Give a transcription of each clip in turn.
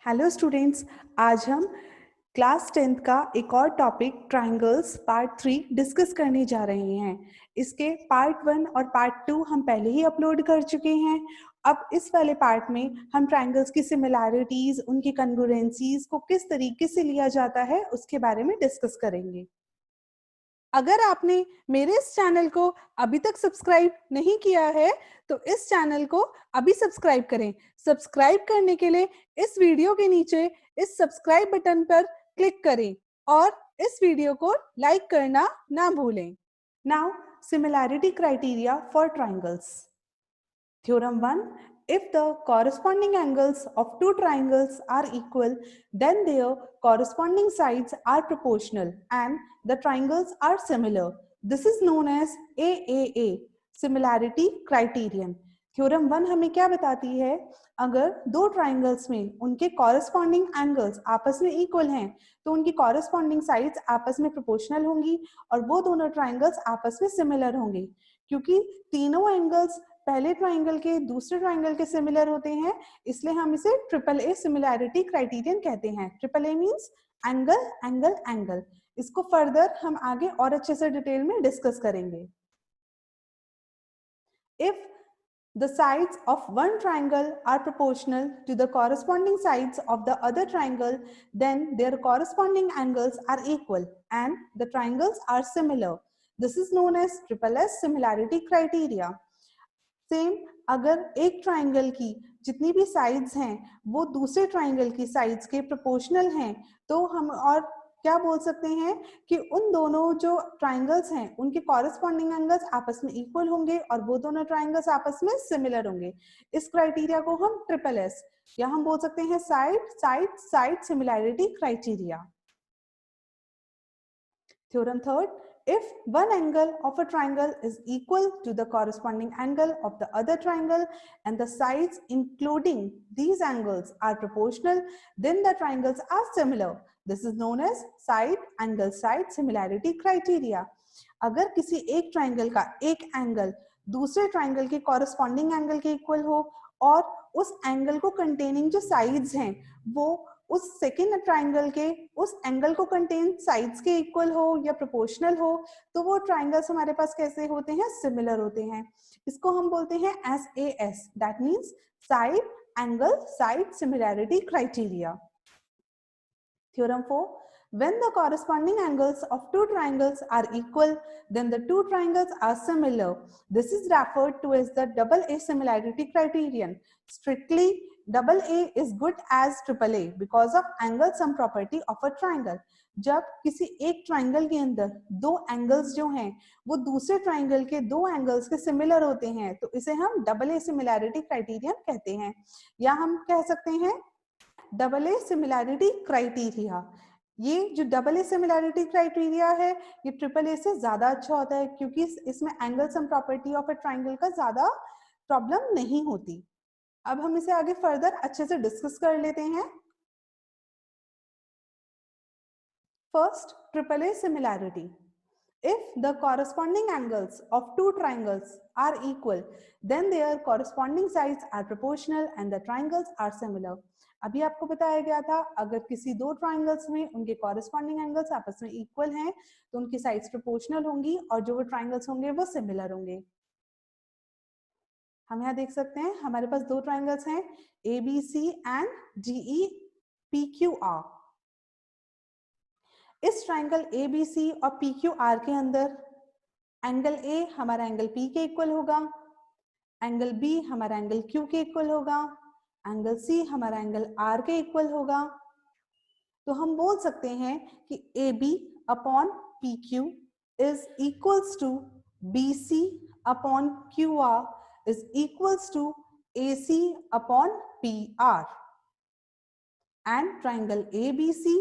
Hello students, आज हम class 10th का एक और टॉपिक ट्रायंगल्स पार्ट 3 डिस्कस करने जा रहे हैं। इसके पार्ट 1 और पार्ट 2 हम पहले ही अपलोड कर चुके हैं। अब इस वाले पार्ट में हम ट्रायंगल्स की सिमिलैरिटीज, उनकी कन्ग्रुएंसीज को किस तरीके से लिया जाता है उसके बारे में डिस्कस करेंगे। अगर आपने मेरे इस चैनल को अभी तक सब्सक्राइब नहीं किया है तो इस चैनल को अभी सब्सक्राइब करें। सब्सक्राइब करने के लिए इस वीडियो के नीचे इस सब्सक्राइब बटन पर क्लिक करें और इस वीडियो को लाइक करना ना भूलें। Now similarity criteria for triangles. Theorem 1. If the corresponding angles of two triangles are equal, then their corresponding sides are proportional and the triangles are similar. This is known as AAA, Similarity Criterion. Theorem 1 हमें क्या बताती है? अगर दो triangles में उनके corresponding angles आपस में इक्वल हैं तो उनकी कॉरेस्पॉन्डिंग साइड्स आपस में प्रोपोर्शनल होंगी और वो दोनों ट्राइंगल्स आपस में सिमिलर होंगे। क्योंकि तीनों एंगल्स पहले ट्राइंगल के दूसरे ट्राइंगल के सिमिलर होते हैं, इसलिए हम इसे ट्रिपल ए सिमिलैरिटी क्राइटेरियन कहते हैं। Triple A means angle angle angle. इसको फर्दर हम आगे और अच्छे से डिटेल में डिस्कस करेंगे। If the sides of one triangle are proportional to the corresponding sides of the other triangle, then their corresponding angles are equal and the triangles are similar. This is known as triple S similarity criteria. Same अगर एक triangle की जितनी भी sides हैं वो दूसरे triangle की sides के प्रोपोर्शनल हैं तो हम और क्या बोल सकते हैं कि उन दोनों जो ट्राइंगल्स हैं उनके कॉरेस्पॉन्डिंग एंगल्स आपस में इक्वल होंगे और वो दोनों ट्राइंगल्स आपस में सिमिलर होंगे। इस क्राइटेरिया को हम ट्रिपल एस या हम बोल सकते हैं side side side similarity criteria. Theorem 3. If one angle of a triangle is equal to the corresponding angle of the other triangle and the sides including these angles are proportional, then the triangles are similar. This is known as side angle side similarity criteria. अगर किसी एक triangle का एक angle दूसरे triangle के corresponding angle के equal हो और उस एंगल को कंटेनिंग जो साइड्स हैं वो उस सेकेंड ट्राइंगल के उस एंगल को कंटेन साइड्स के इक्वल हो या प्रोपोर्शनल हो तो वो ट्राइंगल्स हमारे पास कैसे होते हैं? सिमिलर होते हैं। इसको हम बोलते हैं SAS, that means side angle side similarity criteria. Theorem 4. When the corresponding angles of two triangles are equal, then the two triangles are similar. This is referred to as the double A similarity criterion. Strictly, double A is good as triple A because of angle sum property of a triangle. जब किसी एक triangle के अंदर दो angles जो हैं वो दूसरे ट्राइंगल के दो एंगल्स के सिमिलर होते हैं तो इसे हम डबल ए सिमिलैरिटी क्राइटेरियन कहते हैं या हम कह सकते हैं डबल ए सिमिलैरिटी क्राइटेरिया। ये जो डबल ए सिमिलैरिटी क्राइटेरिया है ये ट्रिपल ए से ज्यादा अच्छा होता है क्योंकि इसमें angle sum property of a triangle का ज्यादा प्रॉब्लम नहीं होती। अब हम इसे आगे फर्दर अच्छे से डिस्कस कर लेते हैं। First, triple A similarity. If the corresponding angles of two triangles are equal, then their corresponding sides are proportional and the triangles are similar. अभी आपको बताया गया था अगर किसी दो ट्राइंगल्स में उनके कॉरेस्पॉन्डिंग एंगल्स आपस में इक्वल हैं तो उनकी साइड्स प्रोपोर्शनल होंगी और जो वो ट्राइंगल्स होंगे वो सिमिलर होंगे। हम यहाँ देख सकते हैं हमारे पास दो ट्राइंगल्स हैं ABC एंड DEPQR। इस ट्राइंगल ABC और PQR के अंदर एंगल A हमारा एंगल P के इक्वल होगा, एंगल B हमारा एंगल Q के इक्वल होगा, एंगल C हमारा एंगल R के इक्वल होगा। तो हम बोल सकते हैं कि AB upon PQ is equals to BC upon QR is equals to AC upon PR and triangle ABC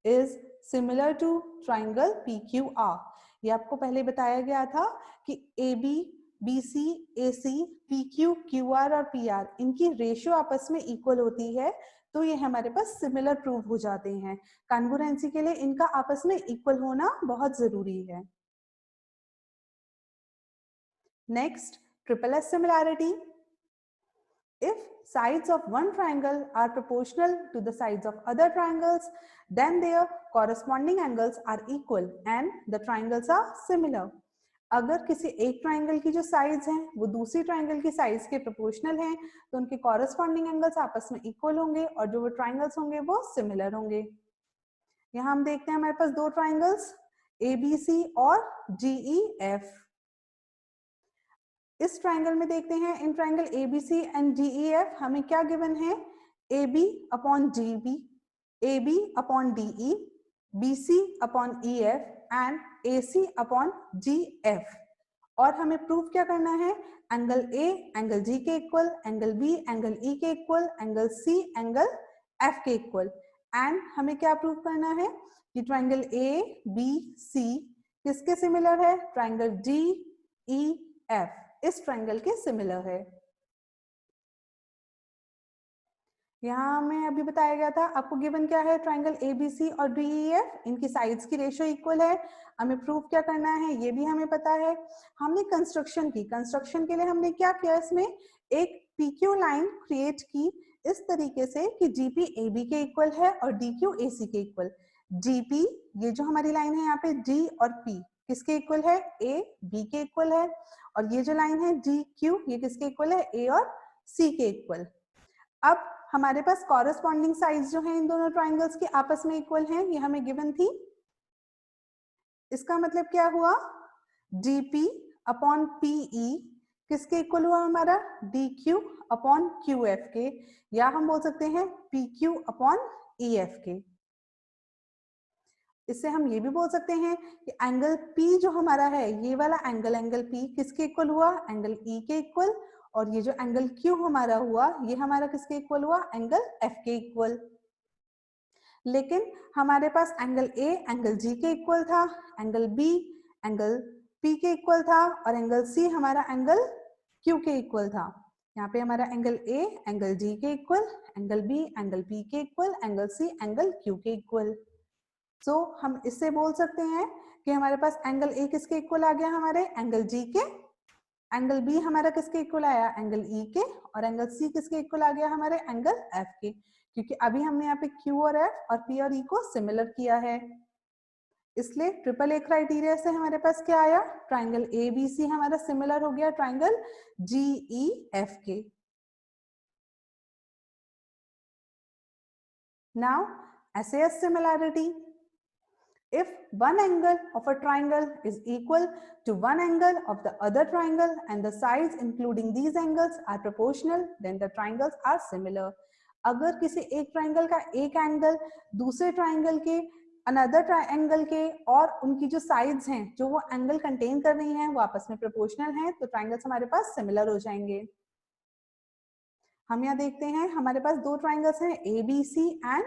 is similar to triangle PQR। ये आपको पहले बताया गया था कि AB, BC, AC, PQ, QR और PR इनकी रेशियो आपस में इक्वल होती है तो ये हमारे पास सिमिलर प्रूव हो जाते हैं। कॉन्ग्रुएंसी के लिए इनका आपस में इक्वल होना बहुत जरूरी है। Next, triple S similarity. If sides of one triangle are proportional to the sides of other triangles, then their corresponding angles are equal and the triangles are similar. अगर किसी एक ट्राइंगल की जो साइड्स हैं वो दूसरी ट्राइंगल की sides के प्रोपोर्शनल हैं तो उनके कॉरस्पॉन्डिंग एंगल्स आपस में इक्वल होंगे और जो वो ट्राइंगल्स होंगे वो सिमिलर होंगे। यहाँ हम देखते हैं हमारे पास दो ट्राइंगल्स ABC और DEF। इस ट्राइंगल में देखते हैं in triangle ABC and DEF हमें क्या गिवन है, AB upon DB, AB upon DE, BC upon EF and AC upon GF। और हमें प्रूव क्या करना है, एंगल A एंगल G के equal, angle B angle E के equal, angle C angle F के इक्वल। एंड हमें क्या प्रूव करना है कि ट्राइंगल ABC किसके सिमिलर है, ट्राइंगल DEF इस ट्राइंगल के सिमिलर है। यहाँ हमें अभी बताया गया था, आपको गिवन क्या है, ट्राइंगल ABC और DEF इनकी साइड्स की रेशियो इक्वल है। हमें प्रूफ क्या करना है ये भी हमें पता है। हमने कंस्ट्रक्शन की, कंस्ट्रक्शन के लिए हमने क्या किया, इसमें एक PQ लाइन क्रिएट की इस तरीके से कि GP AB के इक्वल है और DQ AC के इक्वल। GP ये जो हमारी लाइन है यहाँ पे D और P किसके इक्वल है, A B के इक्वल है, और ये जो लाइन है DQ ये किसके इक्वल है, A और C के इक्वल। अब हमारे पास कॉरस्पॉन्डिंग साइड्स जो हैं इन दोनों ट्राइंगल्स के आपस में इक्वल हैं, ये हमें गिवन थी। इसका मतलब क्या हुआ, DP अपॉन PE किसके इक्वल हुआ हमारा, DQ अपॉन QF के, या हम बोल सकते हैं PQ अपॉन EF के। इससे हम ये भी बोल सकते हैं कि एंगल P जो हमारा है ये वाला एंगल, एंगल P किसके इक्वल हुआ, एंगल E के इक्वल, और ये जो एंगल Q हमारा हुआ ये हमारा किसके इक्वल हुआ, एंगल F के इक्वल। लेकिन हमारे पास एंगल A एंगल G के इक्वल था, एंगल B एंगल P के इक्वल था, और एंगल C हमारा एंगल Q के इक्वल था। यहाँ पे हमारा एंगल A एंगल G के equal, angle B angle P के equal, angle C angle Q के इक्वल। सो हम इससे बोल सकते हैं कि हमारे पास एंगल A किसके इक्वल आ गया, हमारे एंगल G के, एंगल B हमारा किसके इक्वल आया, एंगल E के, और एंगल C किसके इक्वल आ गया हमारे, एंगल F के, क्योंकि अभी हमने यहाँ पे Q और F और P और E को सिमिलर किया है। इसलिए ट्रिपल A क्राइटेरिया से हमारे पास क्या आया, ट्राइंगल ABC हमारा सिमिलर हो गया ट्राइंगल GEF के। Now SAS similarity, if one angle of a triangle is equal to one angle of the other triangle and the sides including these angles are proportional, then the triangles are similar. अगर किसी एक triangle का एक angle दूसरे triangle के another triangle के और उनकी जो साइड्स हैं जो वो एंगल कंटेन कर रही हैं वो आपस में प्रोपोर्शनल हैं, तो ट्राइंगल्स हमारे पास सिमिलर हो जाएंगे। हम यहाँ देखते हैं हमारे पास दो ट्राइंगल्स हैं ABC एंड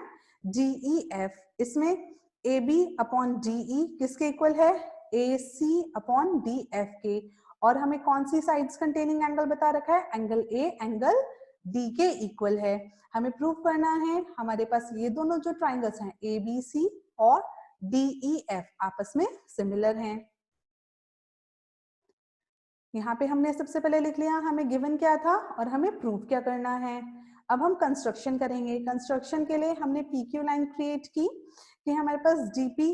GEF। इसमें AB अपॉन DE किसके इक्वल है, AC अपॉन DF के, और हमें कौन सी साइड्स कंटेनिंग एंगल बता रखा है, एंगल A एंगल D के इक्वल है। हमें प्रूव करना है हमारे पास ये दोनों जो ट्राइंगल्स हैं ABC और DEF आपस में सिमिलर हैं। यहाँ पे हमने सबसे पहले लिख लिया हमें गिवन क्या था और हमें प्रूव क्या करना है। अब हम कंस्ट्रक्शन करेंगे। कंस्ट्रक्शन के लिए हमने PQ लाइन क्रिएट की कि हमारे पास DP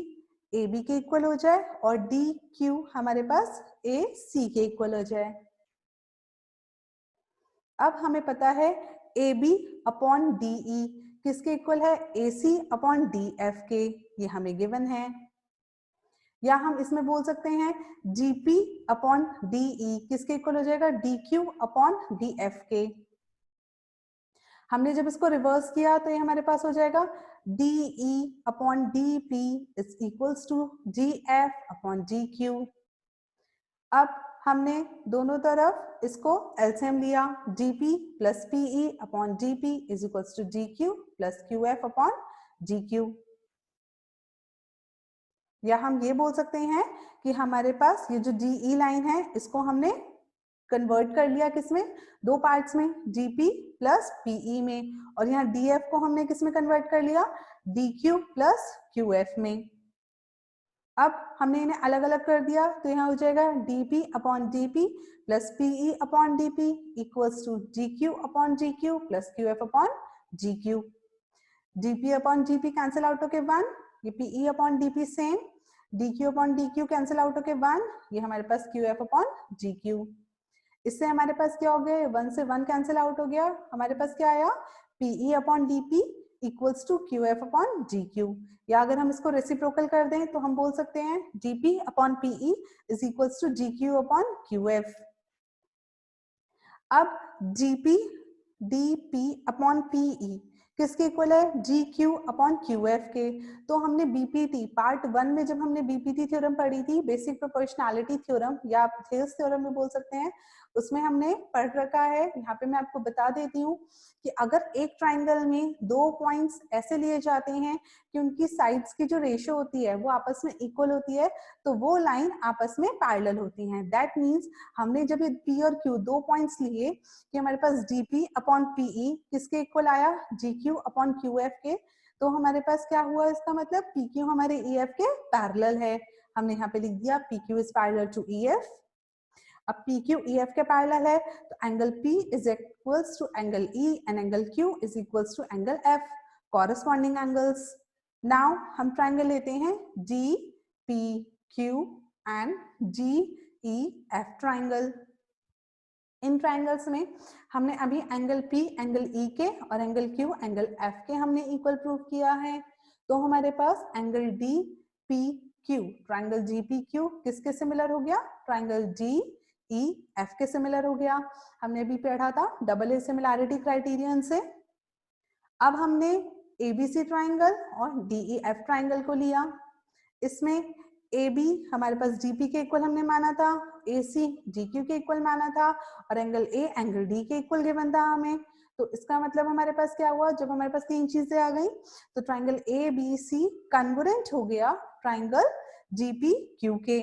AB के इक्वल हो जाए और DQ हमारे पास AC के इक्वल हो जाए। अब हमें पता है AB अपॉन DE किसके इक्वल है, AC अपॉन DF के, ये हमें गिवन है। या हम इसमें बोल सकते हैं GP अपॉन DE किसके इक्वल हो जाएगा, DQ अपॉन DF के। हमने जब इसको रिवर्स किया तो ये हमारे पास हो जाएगा DE upon DP is equals to GF upon GQ। अब हमने दोनों तरफ इसको एलसीएम लिया, GP plus PE upon DP is equals to GQ plus QF upon GQ। या हम ये बोल सकते हैं कि हमारे पास ये जो DE लाइन है इसको हमने कन्वर्ट कर लिया किसमें, दो पार्ट्स में, GP प्लस PE में, और यहाँ DF को हमने किसमें कन्वर्ट कर लिया, DQ प्लस QF में। अब हमने इन्हें अलग अलग कर दिया तो यहाँ हो जाएगा dp upon dp plus pe upon dp equals to gq upon gq plus qf upon gq। dp upon gp cancel out होके 1, ये pe upon dp same, dq upon dq cancel out होके 1, ये हमारे पास qf अपॉन gq। इससे हमारे पास क्या हो गया, 1 से 1 कैंसिल आउट हो गया, हमारे पास क्या आया pe upon dp equals to qf upon gq। या अगर हम इसको रेसिप्रोकल कर दें तो हम बोल सकते हैं dp upon pe is equals to gq upon qf। अब dp dp अपॉन pe किसके इक्वल है, gq अपॉन qf के। तो हमने bpt पार्ट 1 में जब हमने bpt थ्योरम पढ़ी थी, बेसिक प्रोपोर्शनैलिटी थ्योरम या आप थेल्स थ्योरम भी बोल सकते हैं, उसमें हमने पढ़ रखा है। यहाँ पे मैं आपको बता देती हूँ कि अगर एक ट्राइंगल में दो पॉइंट्स ऐसे लिए जाते हैं कि उनकी साइड्स की जो रेशियो होती है वो आपस में इक्वल होती है, तो वो लाइन आपस में पैरेलल होती हैं। दैट मीन्स हमने जब P और Q दो पॉइंट्स लिए कि हमारे पास dp अपॉन PE किसके इक्वल आया, GQ अपॉन QF के, तो हमारे पास क्या हुआ, इसका मतलब PQ हमारे EF के पैरेलल है। हमने यहाँ पे लिख दिया PQ is parallel to EF। अब PQ EF के पैरेलल है तो angle P is equals to angle E and angle Q is equals to angle F, corresponding angles. Now हम ट्राइंगल लेते हैं DPQ एंड GEF ट्राइंगल। इन triangles में हमने अभी एंगल P एंगल E के और एंगल Q एंगल F के हमने इक्वल प्रूव किया है। तो हमारे पास एंगल DPQ ट्राइंगल GPQ किसके सिमिलर हो गया, ट्राइंगल GEF के सिमिलर हो गया। हमने अभी पढ़ा था डबल ए सिमिलैरिटी क्राइटेरियन से। अब हमने ABC ट्राइंगल और DEF ट्राइंगल को लिया। इसमें AB हमारे पास DP के इक्वल हमने माना था, AC GQ के इक्वल माना था और एंगल A एंगल D के इक्वल गिवन था हमें। तो इसका मतलब हमारे पास क्या हुआ, जब हमारे पास तीन चीजें आ गई तो ट्राइंगल ABC कन्वर्जेंट हो गया ट्राइंगल GPQ के।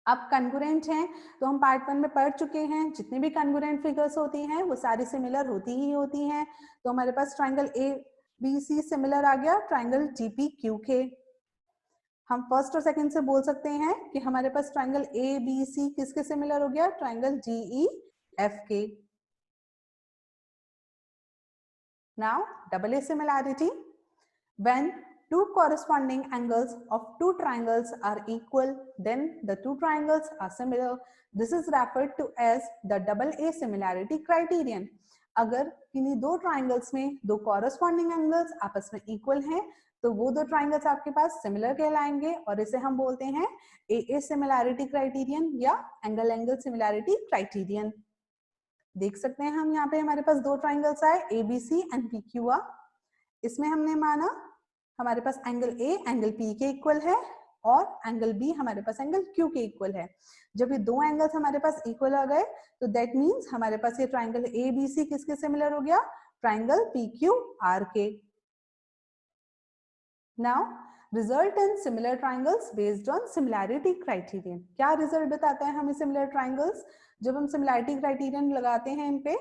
अब कन्वर्जेंट हैं तो हम पार्ट 1 में पढ़ चुके हैं, जितनी भी कन्वर्जेंट फिगर्स होती हैं वो सारी सिमिलर होती ही होती हैं। तो हमारे पास ट्राइंगल ABC सिमिलर आ गया ट्राइंगल GPQ के। हम फर्स्ट और सेकंड से बोल सकते हैं कि हमारे पास ट्राइंगल ABC किसके सिमिलर हो गया, ट्राइंगल GEF के। Now double A similarity, when two corresponding angles of two triangles are equal, then the two triangles are similar. This is referred to as the double A similarity criterion. अगर किन्हीं दो triangles में दो corresponding angles आपस में equal हैं तो वो दो ट्राइंगल्स आपके पास सिमिलर कहलाएंगे और इसे हम बोलते हैं AA सिमिलैरिटी क्राइटेरियन या एंगल एंगल सिमिलैरिटी क्राइटेरियन। देख सकते हैं हम यहाँ पे हमारे पास दो ट्राइंगल्स आए ABC एंड PQ। इसमें हमने माना हमारे पास एंगल A एंगल P के इक्वल है और एंगल B हमारे पास एंगल Q के इक्वल है। जब ये दो एंगल्स हमारे पास इक्वल आ गए तो दैट मींस हमारे पास ये ट्राइंगल ABC किसके सिमिलर हो गया, ट्राइंगल PQR के। Now result in similar triangles based on similarity criterion. क्या रिजल्ट बताता है हमें सिमिलर ट्राइंगल्स, जब हम सिमिलैरिटी क्राइटेरियन लगाते हैं इन पे,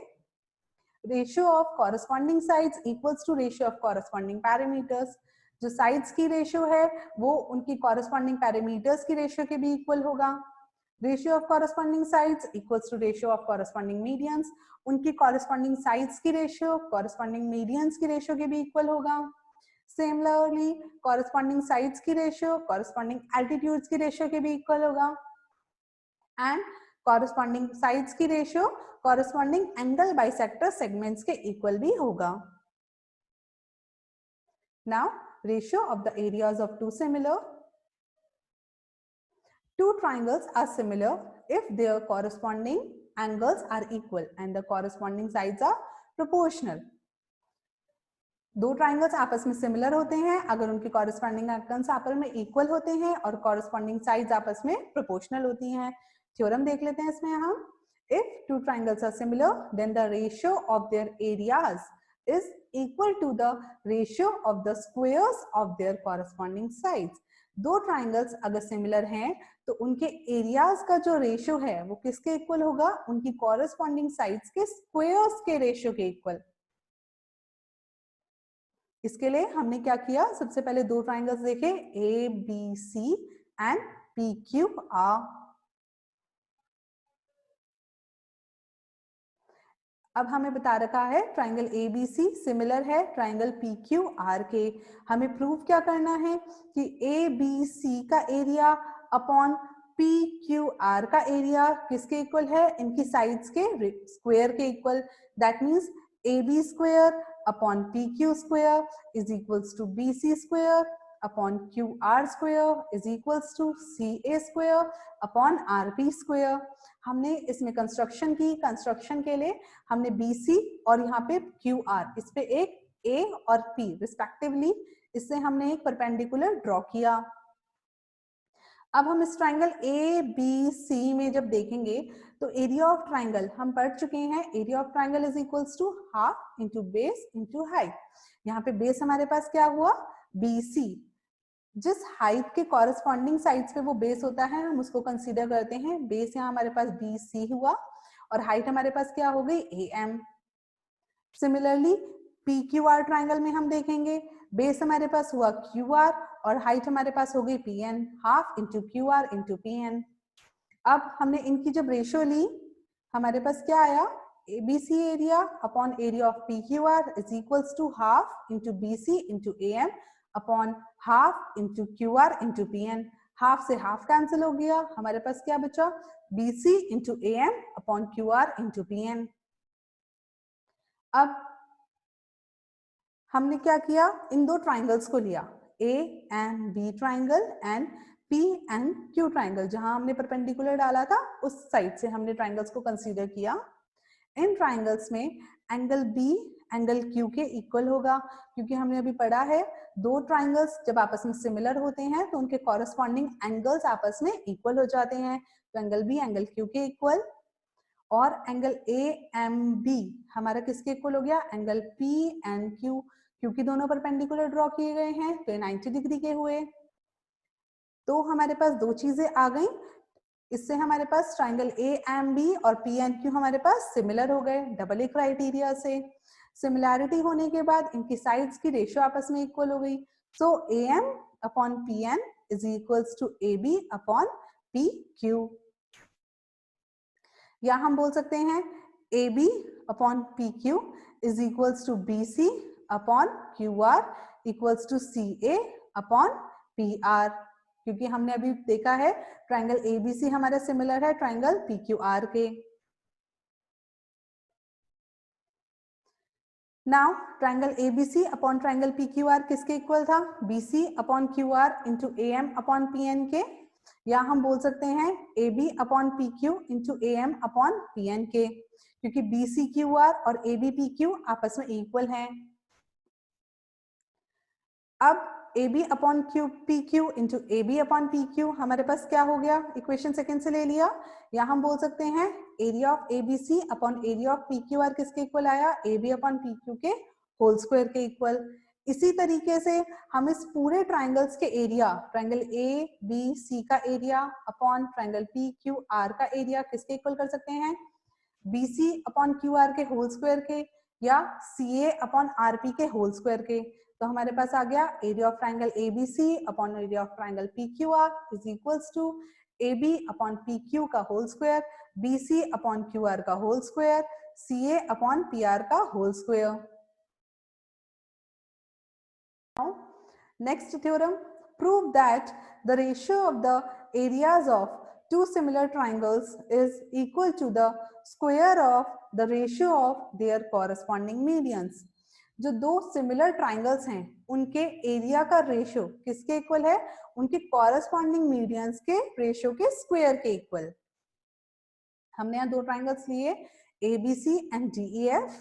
ratio of corresponding sides equals to ratio of corresponding parameters. जो साइड्स की रेशियो है वो उनकी कॉरेस्पॉन्डिंग पैरामीटर्स की रेशियो के भी इक्वल होगा। Ratio of corresponding sides equals to ratio of corresponding medians, उनकी कॉरेस्पॉन्डिंग साइड्स की रेशियो कॉरेस्पॉन्डिंग मीडियंस की रेशियो के भी इक्वल होगा। सिमिलरली कॉरेस्पॉन्डिंग साइड्स की रेशियो कॉरेस्पॉन्डिंग एल्टीट्यूड्स की रेशियो के भी इक्वल होगा एंड कॉरेस्पॉन्डिंग साइड्स की ratio corresponding angle bisector segments के इक्वल भी होगा। Now ratio of the areas of two triangles are similar if their corresponding angles are equal and the corresponding sides are proportional. दो triangles आपस में similar होते हैं अगर उनके कॉरेस्पॉन्डिंग एंगल्स आपस में इक्वल होते हैं और कॉरेस्पॉन्डिंग साइड्स आपस में प्रोपोर्शनल होती हैं। थ्योरम देख लेते हैं इसमें हम, if two triangles are similar then the ratio of their areas is equal to the ratio of the squares of their corresponding sides. दो ट्राइंगल्स अगर सिमिलर हैं तो उनके एरियाज का जो रेशियो है वो किसके इक्वल होगा, उनकी कॉरेस्पॉन्डिंग साइड्स के स्क्वायर्स के रेशियो के इक्वल। इसके लिए हमने क्या किया, सबसे पहले दो ट्राइंगल्स देखे, A B C and P Q R. अब हमें बता रखा है triangle A B C similar है ट्राइंगल पी क्यू आर के। हमें प्रूव क्या करना है कि ए बी सी का area upon P Q R का एरिया किसके इक्वल है, इनकी साइड्स के स्क्वायर के equal. That means A B square upon P Q square is equals to B C square upon Q R square is equals to C A square upon R P square. हमने इसमें construction की, construction के लिए हमने BC और यहाँ पे QR, इस पे एक A और P रिस्पेक्टिवली, इससे हमने एक परपेंडिकुलर ड्रॉ किया। अब हम इस ट्राइंगल ABC में जब देखेंगे तो एरिया ऑफ ट्राइंगल हम पढ़ चुके हैं, area of triangle is equals to half into base into height. यहाँ पे बेस हमारे पास क्या हुआ, BC। जिस हाइट के कॉरेस्पॉन्डिंग साइड्स पे वो बेस होता है हम उसको कंसीडर करते हैं बेस। यहाँ हमारे पास BC हुआ और हाइट हमारे पास क्या हो गई, AM। सिमिलरली PQR ट्राइंगल में हम देखेंगे बेस हमारे पास हुआ QR और हाइट हमारे पास हो गई PN, half into QR into PN। अब हमने इनकी जब रेशियो ली हमारे पास क्या आया, ABC area upon area of PQR is equals to half into BC into AM upon half into QR into PN। Half से हाफ कैंसिल हो गया, हमारे पास क्या बचा, BC into AM upon QR into PN। अब हमने क्या किया, इन दो ट्राइंगल्स को लिया, A and B triangle and P and Q triangle, जहां हमने परपेंडिकुलर डाला था उस साइड से हमने ट्राइंगल्स को कंसीडर किया। इन ट्राइंगल्स में एंगल B एंगल Q के इक्वल होगा, क्योंकि हमने अभी पढ़ा है दो ट्राइंगल्स जब आपस में सिमिलर होते हैं तो उनके कॉरेस्पॉन्डिंग एंगल्स आपस में इक्वल हो जाते हैं। तो एंगल B एंगल Q के इक्वल, और एंगल AMB हमारा किसके इक्वल हो गया, एंगल PNQ, क्योंकि दोनों परपेंडिकुलर ड्रॉ किए गए हैं तो 90 डिग्री के हुए। तो हमारे पास दो चीजें आ गई, इससे हमारे पास ट्राइंगल AMB और PNQ हमारे पास सिमिलर हो गए डबल ए क्राइटेरिया से। सिमिलैरिटी होने के बाद इनकी साइड्स की रेशियो आपस में इक्वल हो गई। So AM upon PN is equals to AB upon PQ, या हम बोल सकते हैं AB upon PQ is equals to BC upon QR equals to CA upon PR, क्योंकि हमने अभी देखा है ट्राइंगल ABC हमारा सिमिलर है ट्राइंगल PQR के। Now triangle ABC upon triangle PQR किसके इक्वल था, BC upon QR into AM upon PN के, या हम बोल सकते हैं AB upon PQ into AM upon PN के, क्योंकि BCQR और ABPQ आपस में इक्वल हैं। अब AB upon PQ into AB upon PQ हमारे पास क्या हो गया, इक्वेशन सेकंड से ले लिया, या हम बोल सकते हैं area of ABC upon area of PQR किसके इक्वल आया, AB अपॉन PQ के होल स्क्वायर के इक्वल। इसी तरीके से हम इस पूरे ट्राइंगल्स के एरिया, ट्राइंगल ABC का एरिया अपॉन ट्राइंगल PQR का एरिया किसके इक्वल कर सकते हैं, BC अपॉन QR के होल स्क्वायर के, या CA अपॉन RP के होल स्क्वायर के। तो हमारे पास आ गया area of triangle ABC upon area of triangle PQR is equals to AB upon PQ का whole square, BC upon QR का whole square, CA upon PR का whole square. Next theorem, prove that the ratio of the areas of two similar triangles is equal to the square of the ratio of their corresponding medians। जो दो similar triangles हैं उनके area का ratio किसके equal है, उनके corresponding medians के ratio के स्क्वायर के इक्वल। हमने यहाँ दो ट्राइंगल्स लिए ABC एंड DEF।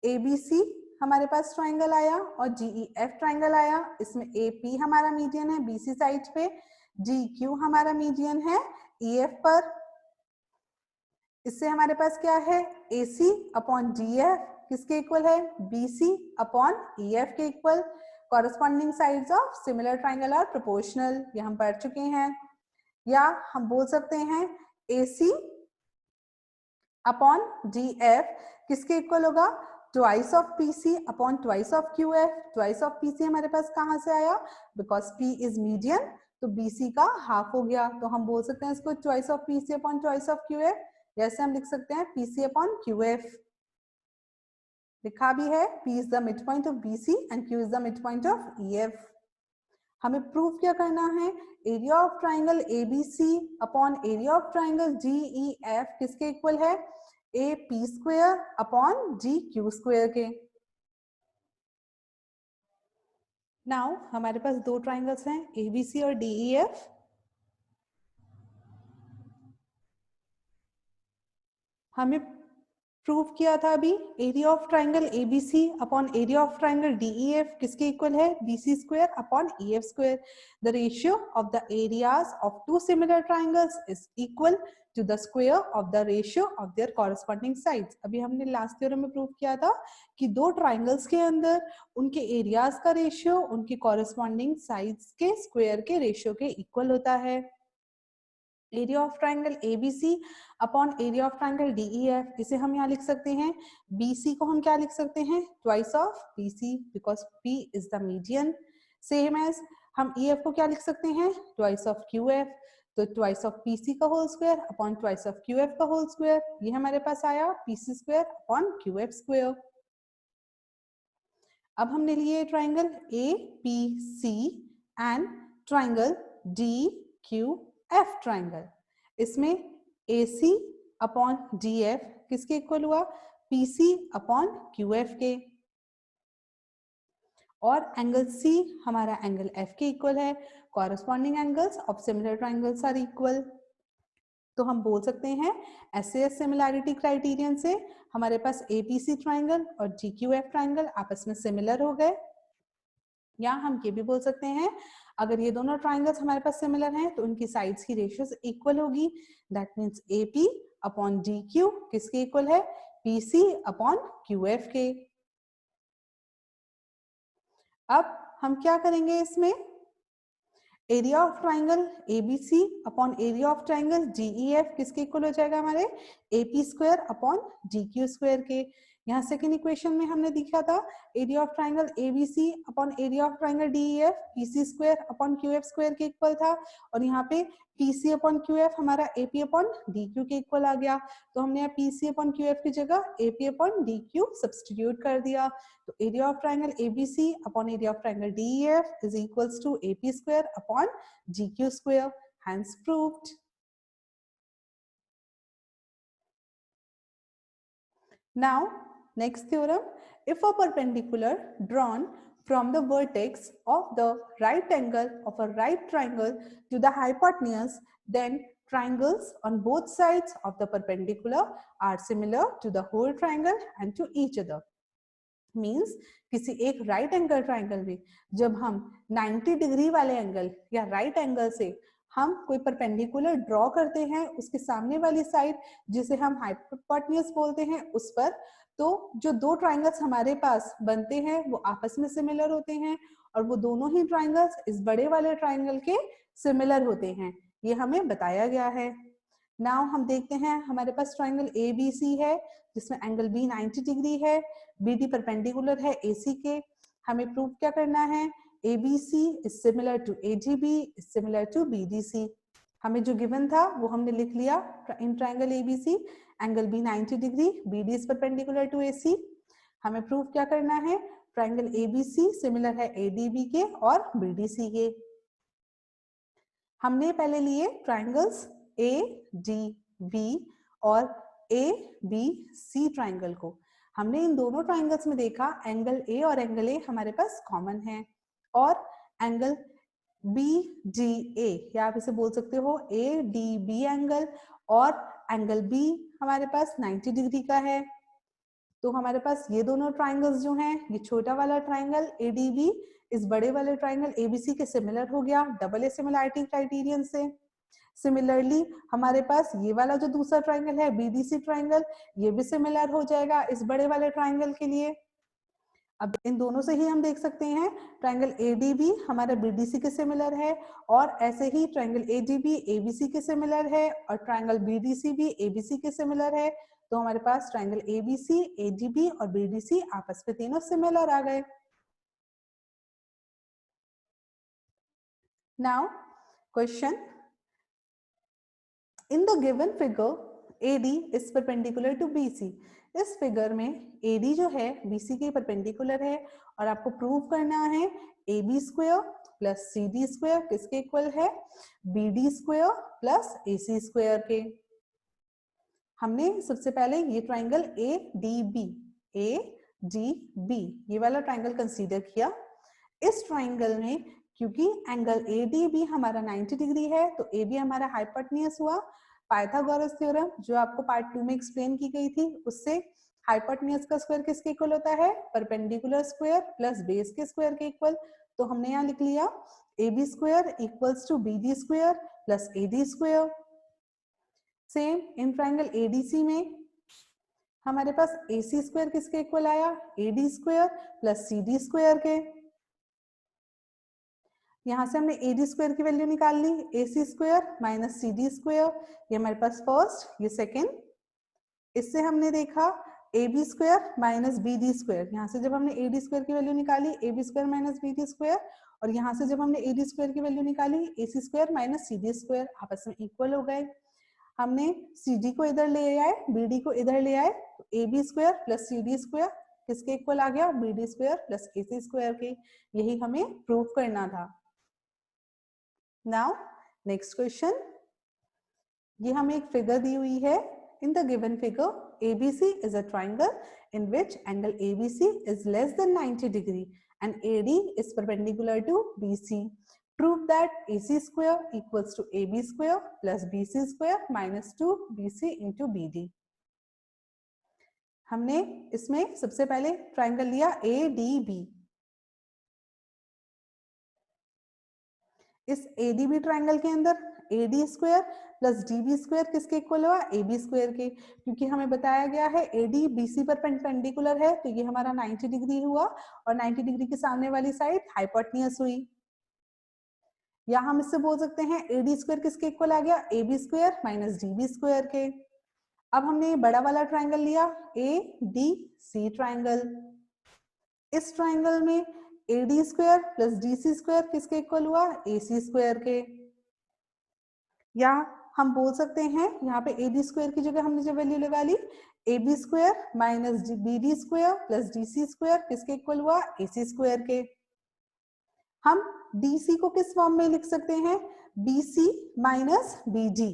ABC हमारे पास ट्राइंगल आया और DEF ट्राइंगल आया, इसमें AP हमारा मीडियन है BC साइड पे, DQ हमारा मीडियन है EF पर। इससे हमारे पास क्या है, AC अपॉन DF किसके इक्वल है, BC अपॉन EF के equal. Corresponding sides of similar triangle are proportional, ये हम पढ़ चुके हैं। या हम बोल सकते हैं AC अपॉन DF किसके इक्वल होगा, twice of PC upon twice of QF। Twice of PC हमारे पास कहाँ से आया? बिकॉज P इज मीडियन, तो BC का हाफ हो गया, तो हम बोल सकते हैं इसको twice of PC upon twice of QF। जैसे हम लिख सकते हैं PC अपॉन QF, लिखा भी है P is the mid point of BC and Q is the mid point of EF। हमें प्रूफ क्या करना है? Area of triangle ABC upon area of triangle DEF किसके इक्वल है? AP square upon GQ square के। Now हमारे पास दो triangles हैं ABC और DEF। हमें प्रूव किया था अभी area of triangle ABC upon area of triangle DEF किसके इक्वल है? BC square upon EF square. The ratio of the areas of two similar triangles is equal to the square of the ratio of their corresponding sides. अभी हमने last theorem में prove किया था कि दो triangles के अंदर उनके एरियाज का रेशियो उनके कॉरस्पॉन्डिंग साइड्स के स्क्वायर के रेशियो के इक्वल होता है। Area of triangle ABC upon area of triangle DEF, इसे हम यहाँ लिख सकते हैं BC को हम क्या लिख सकते हैं? Twice of PC, because P is the median. Same as हम EF को क्या लिख सकते हैं? ट्वाइस ऑफ QF, तो ट्वाइस ऑफ PC का whole square upon twice of QF का होल स्क्वायर, ये हमारे पास आया PC square upon QF square. अब हमने लिए triangle APC and triangle DQF triangle. इसमें AC अपॉन DF किसके इक्वल हुआ? PC अपॉन QF के। और एंगल C हमारा एंगल F के इक्वल है। Corresponding angles of similar triangles are equal. तो हम बोल सकते हैं SAS सिमिलैरिटी क्राइटेरियन से हमारे पास APC ट्राइंगल और GQF ट्राइंगल आपस में सिमिलर हो गए। या हम ये भी बोल सकते हैं अगर ये दोनों ट्राइंगल्स हमारे पास सिमिलर हैं तो उनकी साइड्स की रेशियोज इक्वल होगी। That means AP upon DQ किसके इक्वल है? PC अपॉन QF के। अब हम क्या करेंगे इसमें? Area of triangle ABC upon area of triangle DEF किसके इक्वल हो जाएगा? हमारे AP square upon GQ square के। यहाँ सेकेंड इक्वेशन में हमने देखा था area of triangle ABC upon area of triangle DEF PC square upon QF square के इक्वल था, और यहाँ पे PC अपॉन QF हमारा AP अपॉन DQ के इक्वल आ गया। तो हमने यहाँ PC अपॉन QF की जगह AP अपॉन DQ सब्स्टिट्यूट कर दिया। तो area of triangle ABC upon area of triangle DEF is equals to AP square upon GQ square, hence proved. Now next theorem, if a perpendicular drawn from the vertex of the right angle of a right triangle to the hypotenuse, then triangles on both sides of the perpendicular are similar to the whole triangle and to each other. Means किसी एक right angle triangle में जब हम 90 degree वाले angle या right angle से हम कोई परपेंडिकुलर ड्रॉ करते हैं उसके सामने वाली साइड जिसे हम हाइपोटेन्यूज बोलते हैं उस पर, तो जो दो ट्राइंगल्स हमारे पास बनते हैं वो आपस में सिमिलर होते हैं और वो दोनों ही ट्राइंगल्स इस बड़े वाले ट्राइंगल के सिमिलर होते हैं, ये हमें बताया गया है। नाउ हम देखते हैं हमारे पास ट्राइंगल ABC है जिसमें एंगल B 90 डिग्री है, BD परपेंडिकुलर है AC के। हमें प्रूव क्या करना है? ABC is similar to ADB is similar to BDC। हमें जो गिवन था वो हमने लिख लिया in triangle ABC angle B 90 degree, BD is perpendicular to AC। हमें प्रूव क्या करना है? ट्राइंगल ABC सिमिलर है ADB के और BDC के। हमने पहले लिए ट्राइंगल्स ADB और ABC ट्राइंगल को। हमने इन दोनों ट्राइंगल्स में देखा एंगल A और एंगल A हमारे पास कॉमन है, और एंगल BDA या आप इसे बोल सकते हो ADB एंगल, और एंगल B हमारे पास 90 डिग्री का है। तो हमारे पास ये दोनों ट्राइंगल्स जो हैं, ये छोटा वाला ट्राइंगल ADB इस बड़े वाले ट्राइंगल ABC के सिमिलर हो गया डबल ए सिमिलैरिटी क्राइटेरियन से। सिमिलरली हमारे पास ये वाला जो दूसरा ट्राइंगल है BDC ट्राइंगल, ये भी सिमिलर हो जाएगा इस बड़े वाले ट्राइंगल के लिए। अब इन दोनों से ही हम देख सकते हैं ट्राइंगल ADB हमारा BDC के सिमिलर है, और ऐसे ही ट्राइंगल ADB ABC के सिमिलर है, और ट्राइंगल BDC भी ABC के सिमिलर है। तो हमारे पास ट्राइंगल एबीसी, एडीबी और बीडीसी आपस में तीनों सिमिलर आ गए। Now question, in the given figure AD is perpendicular to BC। इस फिगर में AD जो है BC के परपेंडिकुलर है और आपको प्रूव करना है AB square plus CD square किसके इक्वल है, BD square plus AC square के। हमने सबसे पहले ये ट्राइंगल ADB ये वाला ट्राइंगल कंसीडर किया। इस ट्राइंगल में क्योंकि एंगल ADB हमारा 90 डिग्री है तो AB हमारा हाइपोटेन्यूज हुआ। पाइथागोरस थ्योरम जो आपको पार्ट 2 में एक्सप्लेन की गई थी उससे हाइपोटेन्यूज का स्क्वायर किसके इक्वल होता है, परपेंडिकुलर स्क्वायर प्लस बेस के स्क्वायर के इक्वल। तो हमने यहाँ लिख लिया AB square equals to BD square plus AD square. Same in triangle ADC में हमारे पास AC स्क्वायर किसके इक्वल आया, AD square plus CD square के। यहाँ से हमने AD स्क्वायर की वैल्यू निकाल ली, AC square minus CD square, ये हमारे पास फर्स्ट, ये सेकेंड। इससे हमने देखा AB square minus BD square, यहाँ से जब हमने AD स्क्वायर की वैल्यू निकाली AB square minus BD square, और यहाँ से जब हमने AD स्क्वायर की वैल्यू निकाली AC square minus CD square आपस में इक्वल हो गए। हमने CD को इधर ले आए, BD को इधर ले आए, तो AB square plus CD square किसके इक्वल आ गया, BD square plus AC square के। यही हमें प्रूव करना था। नाउ नेक्स्ट क्वेश्चन, ये हमें एक फिगर दी हुई है। In the given figure ABC is a triangle in which angle ABC is less than 90 degree and AD is perpendicular to BC. Prove that AC square equals to AB square plus BC square minus 2BC into BD. हमने इसमें सबसे पहले triangle लिया ADB। इस ADB triangle के अंदर AD square plus DB square किसके equal हुआ, AB स्क्वायर के। क्योंकि हमें बताया गया है AD BC पर परपेंडिकुलर है तो ये हमारा 90 डिग्री हुआ और 90 डिग्री के सामने वाली साइड हाइपोटेन्यूज हुई। या हम इससे बोल सकते हैं AD स्क्वायर किसके इक्वल आ गया, AB square minus DB square के। अब हमने बड़ा वाला ट्राइंगल लिया ADC ट्राइंगल। इस ट्राइंगल में AD square plus DC square किसके इक्वल हुआ, AC स्क्वायर के। या हम बोल सकते हैं यहाँ पे AD स्क्वायर की जगह हमने जो वैल्यू लगा ली AB square minus BD square plus DC square किसके इक्वल हुआ, AC स्क्वायर के। हम DC को किस फॉर्म में लिख सकते हैं, BC माइनस BD।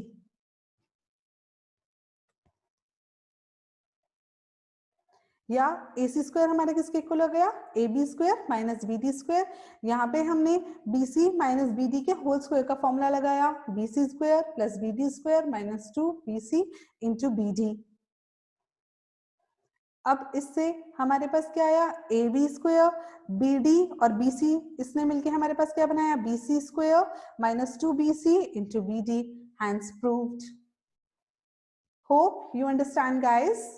या AC स्क्वायर हमारा किसके इक्वल हो गया, AB square minus BD square. यहाँ पे हमने BC माइनस BD के होल स्क्वायर का फॉर्मूला लगाया, BC square plus BD square minus 2BC into BD। अब इससे हमारे पास क्या आया, AB स्क्वायर BD और BC इसने मिलके हमारे पास क्या बनाया, BC square minus 2BC into BD। Hence proved. Hope you understand guys.